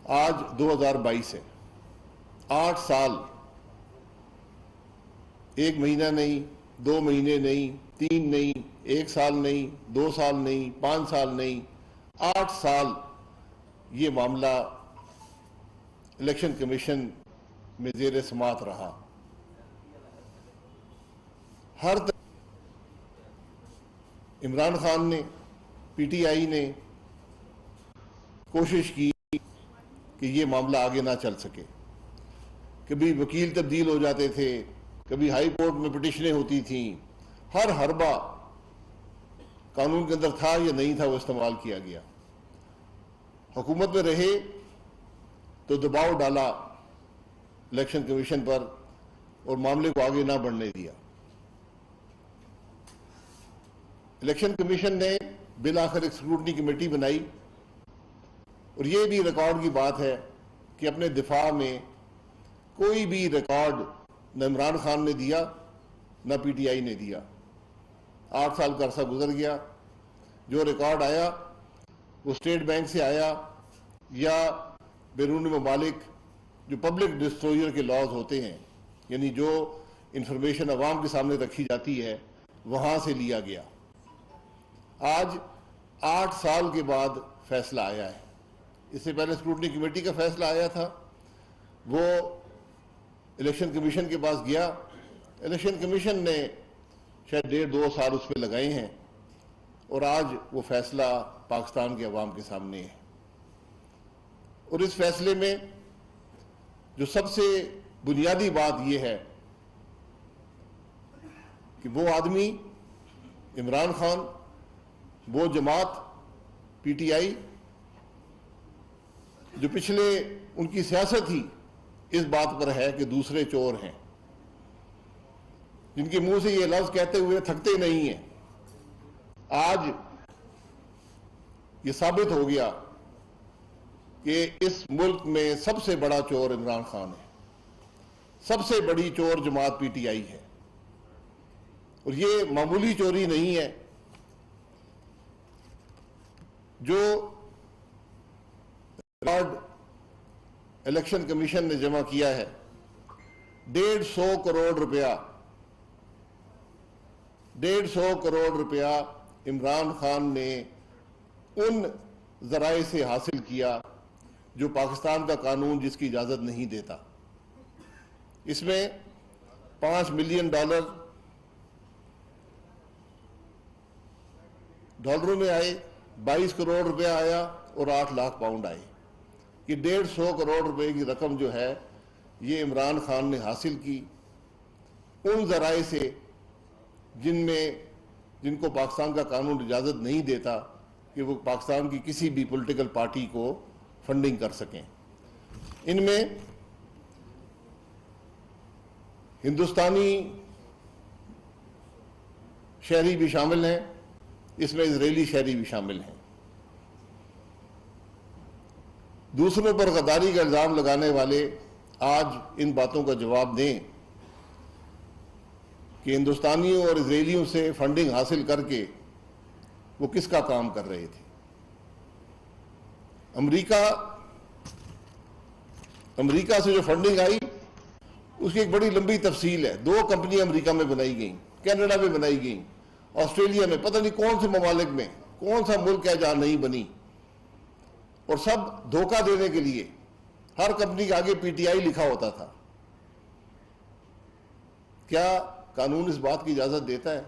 آج 2022 ہے، 8 سال، 1 مہینہ نہیں، 2 مہینے نہیں، 3 نہیں، 1 سال نہیں، 2 سال نہیں، 5 سال نہیں، 8 سال یہ معاملہ الیکشن کمیشن میں زیر سماعت رہا۔ ہر طرح عمران خان نے، پی ٹی آئی نے کوشش کی کہ یہ معاملہ آگے نہ چل سکے۔ کبھی وکیل تبدیل ہو جاتے تھے، کبھی ہائی کورٹ میں پٹیشنیں ہوتی تھیں، ہر حربہ قانون کے اندر تھا یا نہیں تھا وہ استعمال کیا گیا۔ حکومت میں رہے تو دباؤ ڈالا الیکشن کمیشن پر اور معاملے کو آگے نہ بڑھنے دیا۔ الیکشن کمیشن نے بالآخر ایک اسکروٹنی کمیٹی بنائی، اور یہ بھی ریکارڈ کی بات ہے کہ اپنے دفاع میں کوئی بھی ریکارڈ نہ عمران خان نے دیا نہ پی ٹی آئی نے دیا۔ 8 سال کا عرصہ گزر گیا، جو ریکارڈ آیا وہ اسٹیٹ بینک سے آیا یا بیرون ممالک جو پبلک ڈسکلوجر کے لاز ہوتے ہیں، یعنی جو انفارمیشن عوام کے سامنے رکھی جاتی ہے، وہاں سے لیا گیا۔ آج 8 سال کے بعد فیصلہ آیا ہے۔ اس سے پہلے اسکروٹنی کمیٹی کا فیصلہ آیا تھا، وہ الیکشن کمیشن کے پاس گیا، الیکشن کمیشن نے شاید 1.5-2 سال اس پہ لگائے ہیں، اور آج وہ فیصلہ پاکستان کے عوام کے سامنے ہے۔ اور اس فیصلے میں جو سب سے بنیادی بات یہ ہے کہ وہ آدمی عمران خان، وہ جماعت پی ٹی آئی جو پچھلے ان کی سیاست ہی اس بات پر ہے کہ دوسرے چور ہیں، جن کے منہ سے یہ لفظ کہتے ہوئے تھکتے نہیں ہیں، آج یہ ثابت ہو گیا کہ اس ملک میں سب سے بڑا چور عمران خان ہے، سب سے بڑی چور جماعت پی ٹی آئی ہے۔ اور یہ معمولی چوری نہیں ہے۔ جو ریکارڈ الیکشن کمیشن نے جمع کیا ہے، 150 کروڑ روپیہ، 150 کروڑ روپیہ عمران خان نے ان ذرائع سے حاصل کیا جو پاکستان کا قانون جس کی اجازت نہیں دیتا۔ اس میں $5 ملین ڈالروں میں آئے، 22 کروڑ روپیہ آیا اور 8 لاکھ پاؤنڈ آئے۔ یہ 150 کروڑ روپے کی رقم جو ہے یہ عمران خان نے حاصل کی ان ذرائع سے جن کو پاکستان کا قانون اجازت نہیں دیتا کہ وہ پاکستان کی کسی بھی پولیٹیکل پارٹی کو فنڈنگ کر سکیں۔ ان میں ہندوستانی شہری بھی شامل ہیں، اس میں اسرائیلی شہری بھی شامل ہیں۔ دوسروں پر غداری کا الزام لگانے والے آج ان باتوں کا جواب دیں کہ ہندوستانیوں اور اسرائیلیوں سے فنڈنگ حاصل کر کے وہ کس کا کام کر رہے تھے۔ امریکہ سے جو فنڈنگ آئی اس کی ایک بڑی لمبی تفصیل ہے۔ 2 کمپنیاں امریکہ میں بنائی گئیں، کینیڈا میں بنائی گئیں، آسٹریلیا میں، پتہ نہیں کون سے ممالک میں، کون سا ملک ہے جہاں نہیں بنی، اور سب دھوکہ دینے کے لیے۔ ہر کمپنی کے آگے پی ٹی آئی لکھا ہوتا تھا۔ کیا قانون اس بات کی اجازت دیتا ہے؟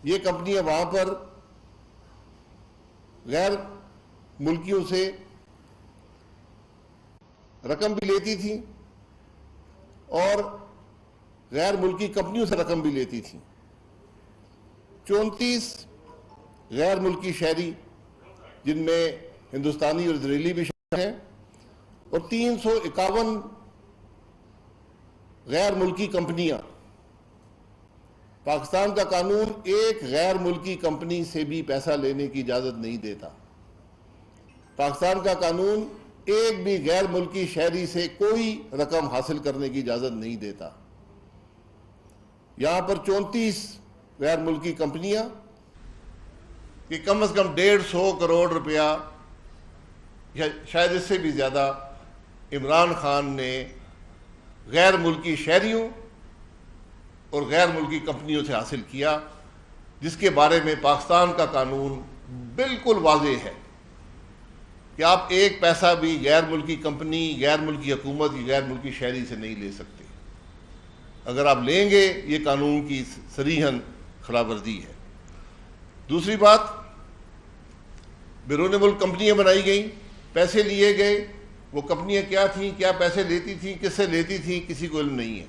یہ کمپنیاں وہاں پر غیر ملکیوں سے رقم بھی لیتی تھیں اور غیر ملکی کمپنیوں سے رقم بھی لیتی تھیں۔ 34 غیر ملکی شہری، جن میں ہندوستانی اور اسرائیلی بھی شامل ہیں، اور 351 غیر ملکی کمپنیاں۔ پاکستان کا قانون ایک غیر ملکی کمپنی سے بھی پیسہ لینے کی اجازت نہیں دیتا۔ پاکستان کا قانون ایک بھی غیر ملکی شہری سے کوئی رقم حاصل کرنے کی اجازت نہیں دیتا۔ یہاں پر 34 غیر ملکی کمپنیاں کہ کم از کم 150 کروڑ روپیہ یا شاید اس سے بھی زیادہ عمران خان نے غیر ملکی شہریوں اور غیر ملکی کمپنیوں سے حاصل کیا، جس کے بارے میں پاکستان کا قانون بالکل واضح ہے کہ آپ ایک پیسہ بھی غیر ملکی کمپنی، غیر ملکی حکومت یا غیر ملکی شہری سے نہیں لے سکتے۔ اگر آپ لیں گے یہ قانون کی صریحاً خلاف ورزی ہے۔ دوسری بات، بیرون ملک کمپنیاں بنائی گئیں، پیسے لیے گئے، وہ کمپنیاں کیا تھیں، کیا پیسے لیتی تھیں، کس سے لیتی تھیں، کسی کو علم نہیں ہے۔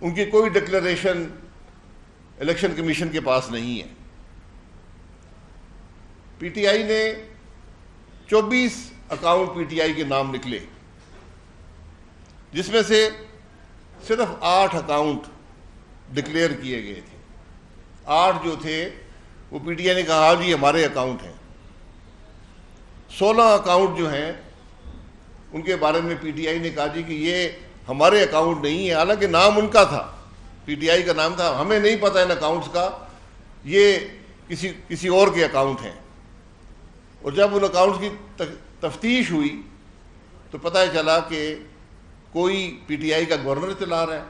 ان کی کوئی ڈکلریشن الیکشن کمیشن کے پاس نہیں ہے۔ پی ٹی آئی نے 24 اکاؤنٹ پی ٹی آئی کے نام نکلے، جس میں سے صرف 8 اکاؤنٹ ڈکلیئر کیے گئے تھے۔ 8 جو تھے وہ پی ٹی آئی نے کہا جی ہمارے اکاؤنٹ ہیں۔ 16 اکاؤنٹ جو ہیں ان کے بارے میں پی ٹی آئی نے کہا جی کہ یہ ہمارے اکاؤنٹ نہیں ہے، حالانکہ نام ان کا تھا، پی ٹی آئی کا نام تھا، ہمیں نہیں پتہ ان اکاؤنٹس کا، یہ کسی اور کے اکاؤنٹ ہیں۔ اور جب ان اکاؤنٹس کی تفتیش ہوئی تو پتہ چلا کہ کوئی پی ٹی آئی کا گورنر چلا رہا ہے،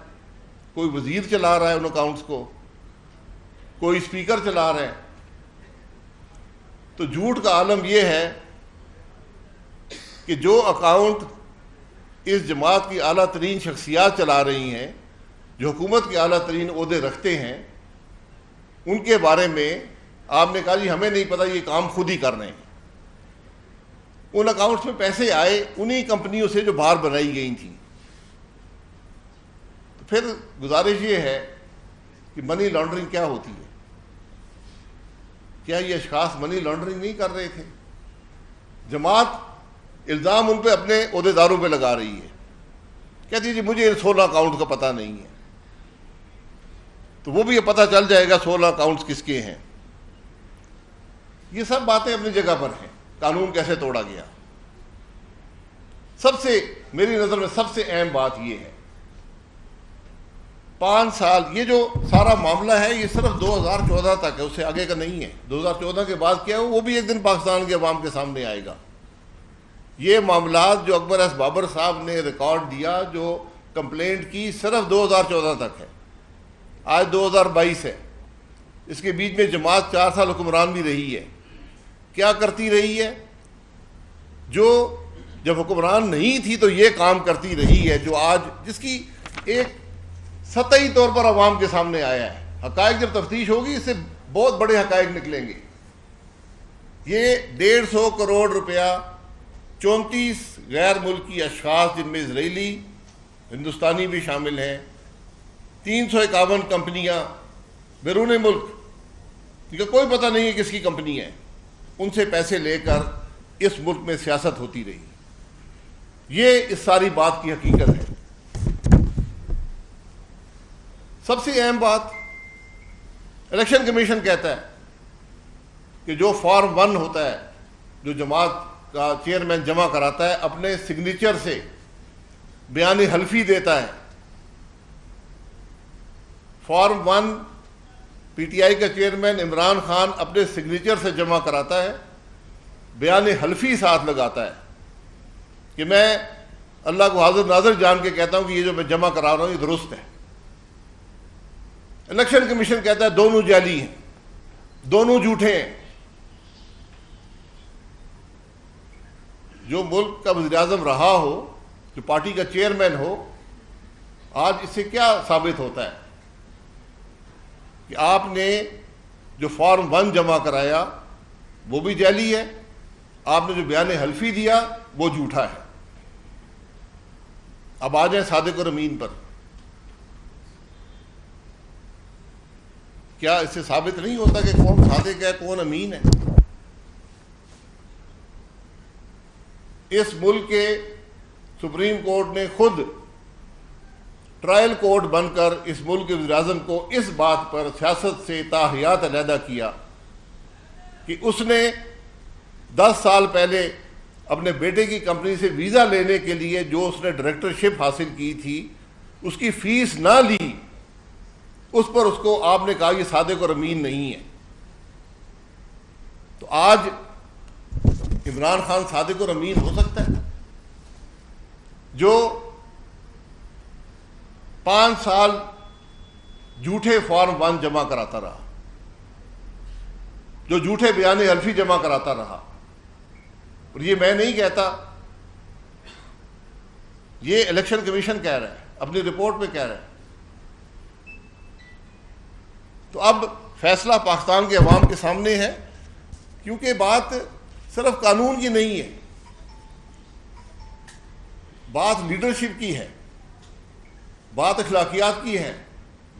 کوئی وزیر چلا رہا ہے ان اکاؤنٹس کو، کوئی اسپیکر چلا رہا ہے۔ تو جھوٹ کا عالم یہ ہے کہ جو اکاؤنٹ اس جماعت کی اعلیٰ ترین شخصیات چلا رہی ہیں، جو حکومت کے اعلیٰ ترین عہدے رکھتے ہیں، ان کے بارے میں آپ نے کہا جی ہمیں نہیں پتہ، یہ کام خود ہی کر رہے ہیں۔ ان اکاؤنٹس میں پیسے آئے انہی کمپنیوں سے جو باہر بنائی گئی تھیں۔ تو پھر گزارش یہ ہے کہ منی لانڈرنگ کیا ہوتی ہے؟ کیا یہ اشخاص منی لانڈرنگ نہیں کر رہے تھے؟ جماعت الزام ان پہ اپنے عہدیداروں پہ لگا رہی ہے، کہتی ہے جی مجھے ان 16 اکاؤنٹ کا پتہ نہیں ہے۔ تو وہ بھی یہ پتہ چل جائے گا 16 اکاؤنٹس کس کے ہیں۔ یہ سب باتیں اپنی جگہ پر ہیں۔ قانون کیسے توڑا گیا؟ میری نظر میں سب سے اہم بات یہ ہے، 5 سال یہ جو سارا معاملہ ہے یہ صرف 2014 تک ہے، اس سے آگے کا نہیں ہے۔ 2014 کے بعد کیا ہو وہ بھی ایک دن پاکستان کے عوام کے سامنے آئے گا۔ یہ معاملات جو اکبر ایس بابر صاحب نے ریکارڈ دیا، جو کمپلینٹ کی، صرف 2014 تک ہے۔ آج 2022 ہے، اس کے بیچ میں جماعت 4 سال حکمران بھی رہی ہے۔ کیا کرتی رہی ہے؟ جو جب حکمران نہیں تھی تو یہ کام کرتی رہی ہے، جو آج جس کی ایک سطحی طور پر عوام کے سامنے آیا ہے۔ حقائق جب تفتیش ہوگی اس سے بہت بڑے حقائق نکلیں گے۔ یہ 150 کروڑ روپیہ 34 غیر ملکی اشخاص، جن میں اسرائیلی، ہندوستانی بھی شامل ہیں، 351 کمپنیاں بیرون ملک، ان کا کوئی پتہ نہیں ہے کس کی کمپنی ہے، ان سے پیسے لے کر اس ملک میں سیاست ہوتی رہی۔ یہ اس ساری بات کی حقیقت ہے۔ سب سے اہم بات، الیکشن کمیشن کہتا ہے کہ جو فارم 1 ہوتا ہے، جو جماعت کا چیئرمین جمع کراتا ہے، اپنے سگنیچر سے بیان حلفی دیتا ہے۔ فارم 1 پی ٹی آئی کا چیئرمین عمران خان اپنے سگنیچر سے جمع کراتا ہے، بیان حلفی ساتھ لگاتا ہے کہ میں اللہ کو حاضر ناظر جان کے کہتا ہوں کہ یہ جو میں جمع کرا رہا ہوں یہ درست ہے۔ الیکشن کمیشن کہتا ہے دونوں جعلی ہیں، دونوں جھوٹے ہیں۔ جو ملک کا وزیر اعظم رہا ہو، جو پارٹی کا چیئرمین ہو، آج اس سے کیا ثابت ہوتا ہے کہ آپ نے جو فارم 1 جمع کرایا وہ بھی جعلی ہے، آپ نے جو بیان حلفی دیا وہ جھوٹا ہے۔ اب آ جائیں صادق اور امین پر۔ کیا اس سے ثابت نہیں ہوتا کہ کون صادق ہے کون امین ہے؟ اس ملک کے سپریم کورٹ نے خود ٹرائل کورٹ بن کر اس ملک کے وزیر اعظم کو اس بات پر سیاست سے تاحیات علیحدہ کیا کہ اس نے 10 سال پہلے اپنے بیٹے کی کمپنی سے ویزا لینے کے لیے جو اس نے ڈائریکٹرشپ حاصل کی تھی اس کی فیس نہ لی، اس پر اس کو آپ نے کہا یہ صادق اور امین نہیں ہے۔ تو آج عمران خان صادق اور امین ہو سکتا ہے جو 5 سال جھوٹے فارم 1 جمع کراتا رہا، جو جھوٹے بیان حلفی جمع کراتا رہا؟ اور یہ میں نہیں کہتا، یہ الیکشن کمیشن کہہ رہا ہے، اپنی رپورٹ میں کہہ رہا ہے۔ تو اب فیصلہ پاکستان کے عوام کے سامنے ہے، کیونکہ بات صرف قانون کی نہیں ہے، بات لیڈرشپ کی ہے، بات اخلاقیات کی ہے،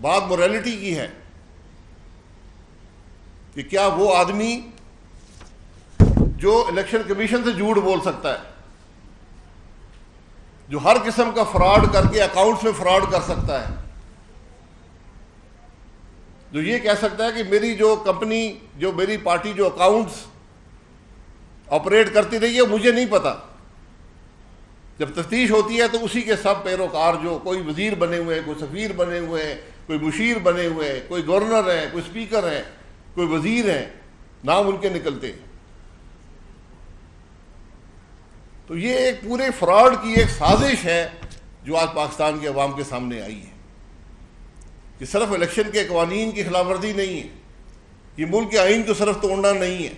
بات موریلٹی کی ہے، کہ کیا وہ آدمی جو الیکشن کمیشن سے جھوٹ بول سکتا ہے، جو ہر قسم کا فراڈ کر کے اکاؤنٹس میں فراڈ کر سکتا ہے، جو یہ کہہ سکتا ہے کہ میری جو کمپنی، جو میری پارٹی جو اکاؤنٹس آپریٹ کرتی رہی ہے مجھے نہیں پتا، جب تفتیش ہوتی ہے تو اسی کے سب پیروکار جو کوئی وزیر بنے ہوئے ہیں، کوئی سفیر بنے ہوئے ہیں، کوئی مشیر بنے ہوئے ہیں، کوئی گورنر ہیں، کوئی اسپیکر ہیں، کوئی وزیر ہیں، نام ان کے نکلتے ہیں۔ تو یہ ایک پورے فراڈ کی ایک سازش ہے جو آج پاکستان کے عوام کے سامنے آئی ہے، کہ صرف الیکشن کے قوانین کی خلاف ورزی نہیں ہے، یہ ملک کے آئین کو صرف توڑنا نہیں ہے،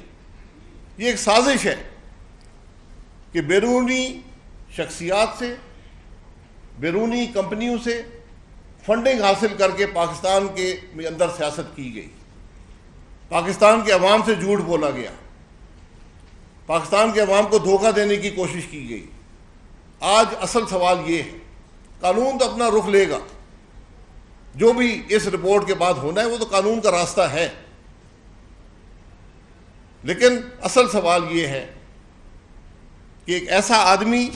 یہ ایک سازش ہے کہ بیرونی شخصیات سے، بیرونی کمپنیوں سے فنڈنگ حاصل کر کے پاکستان کے اندر سیاست کی گئی، پاکستان کے عوام سے جھوٹ بولا گیا، پاکستان کے عوام کو دھوکہ دینے کی کوشش کی گئی۔ آج اصل سوال یہ ہے، قانون تو اپنا رخ لے گا، جو بھی اس رپورٹ کے بعد ہونا ہے وہ تو قانون کا راستہ ہے، لیکن اصل سوال یہ ہے کہ ایک ایسا آدمی،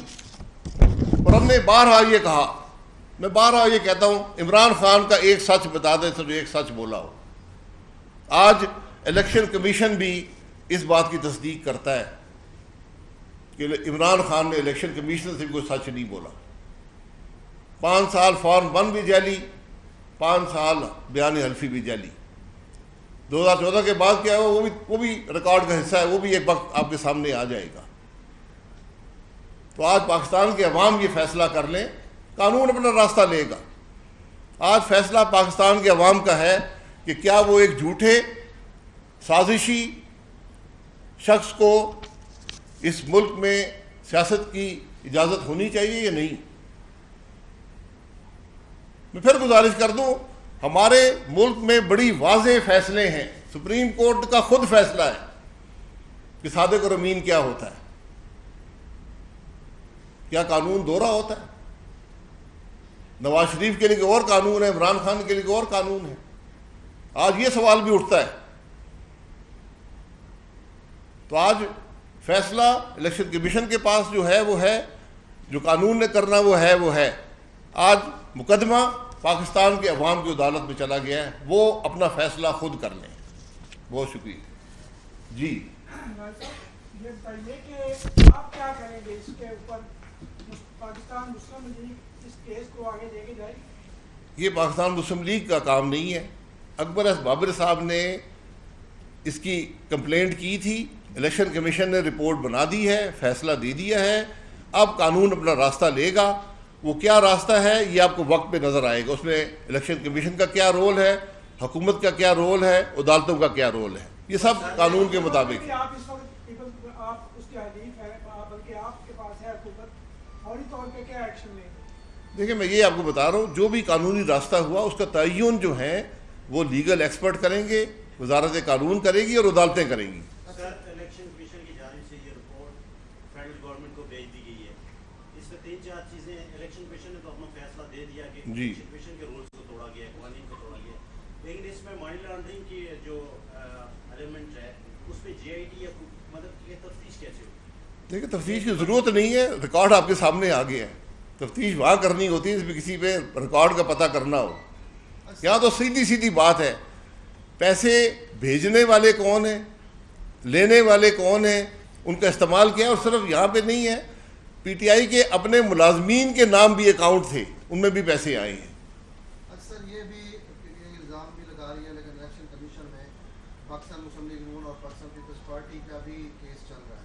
اور ہم نے بارہا یہ کہا، میں بارہا یہ کہتا ہوں، عمران خان کا ایک سچ بتا دے تو ایک سچ بولا ہو۔ آج الیکشن کمیشن بھی اس بات کی تصدیق کرتا ہے کہ عمران خان نے الیکشن کمیشن سے کوئی سچ نہیں بولا۔ 5 سال فارم 1 بھی جعلی، 5 سال بیان حلفی بھی جعلی۔ 2014 کے بعد کیا ہوا وہ بھی ریکارڈ کا حصہ ہے، وہ بھی ایک وقت آپ کے سامنے آ جائے گا۔ تو آج پاکستان کے عوام یہ فیصلہ کر لیں، قانون اپنا راستہ لے گا۔ آج فیصلہ پاکستان کے عوام کا ہے کہ کیا وہ ایک جھوٹے سازشی شخص کو اس ملک میں سیاست کی اجازت ہونی چاہیے یا نہیں۔ میں پھر گزارش کر دوں، ہمارے ملک میں بڑی واضح فیصلے ہیں، سپریم کورٹ کا خود فیصلہ ہے کہ صادق اور امین کیا ہوتا ہے۔ کیا قانون دوہرا ہوتا ہے؟ نواز شریف کے لیے اور قانون ہے، عمران خان کے لیے اور قانون ہے۔ آج یہ سوال بھی اٹھتا ہے۔ تو آج فیصلہ الیکشن کمیشن کے پاس جو ہے وہ ہے، جو قانون نے کرنا وہ ہے۔ آج مقدمہ پاکستان کے عوام کی عدالت میں چلا گیا ہے، وہ اپنا فیصلہ خود کر لیں۔ بہت شکریہ جی۔ یہ بتائیے کہ آپ کیا کریں گے اس کے اوپر؟ پاکستان مسلم لیگ اس کیس کو آگے لے کے جائے گی؟ یہ پاکستان مسلم لیگ کا کام نہیں ہے۔ اکبر ایس بابر صاحب نے اس کی کمپلینٹ کی تھی، الیکشن کمیشن نے رپورٹ بنا دی ہے، فیصلہ دے دیا ہے، اب قانون اپنا راستہ لے گا۔ وہ کیا راستہ ہے یہ آپ کو وقت پہ نظر آئے گا، اس میں الیکشن کمیشن کا کیا رول ہے، حکومت کا کیا رول ہے، عدالتوں کا کیا رول ہے، یہ سب قانون کے مطابق۔ آپ اس وقت آپ اس کے حریف ہیں، بلکہ آپ کے پاس ہے حکومت، فوری طور پہ کیا ایکشن لیں گے؟ دیکھیں میں یہ آپ کو بتا رہا ہوں، جو بھی قانونی راستہ ہوا اس کا تعین جو ہے وہ لیگل ایکسپرٹ کریں گے، وزارت قانون کرے گی اور عدالتیں کریں گی۔ سر الیکشن کمیشن کی جانب سے یہ رپورٹ فیڈرل گورنمنٹ کو بھیج دی گئی ہے، اس میں 3-4 چیزیں الیکشن کمیشن نے تو اپنا فیصلہ دے دیا کہ الیکشن کمیشن کے رولز کو توڑا گیا ہے، قوانین کو توڑا گیا ہے، لیکن اس میں منی لانڈرنگ کی جو ایلیمنٹ ہے اس پہ جے آئی ٹی یا مطلب یہ تفتیش کیسے ہوگی؟ دیکھیں تفتیش کی ضرورت نہیں ہے، ریکارڈ آپ کے سامنے آ گیا ہے۔ تفتیش وہاں کرنی ہوتی ہے اس میں کسی پہ ریکارڈ کا پتہ کرنا ہو۔ یہاں تو سیدھی بات ہے، پیسے بھیجنے والے کون ہیں، لینے والے کون ہیں، ان کا استعمال کیا ہے، اور صرف یہاں پہ نہیں ہے، پی ٹی آئی کے اپنے ملازمین کے نام بھی اکاؤنٹ تھے، ان میں بھی پیسے آئے ہیں۔ اکثر یہ بھی الزام بھی لگا رہی ہے، لیکن الیکشن کمیشن میں پاکستان مسلم لیگ نون اور پاکستان پیپلز پارٹی کا بھی کیس چل رہا ہے،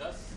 10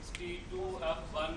62F1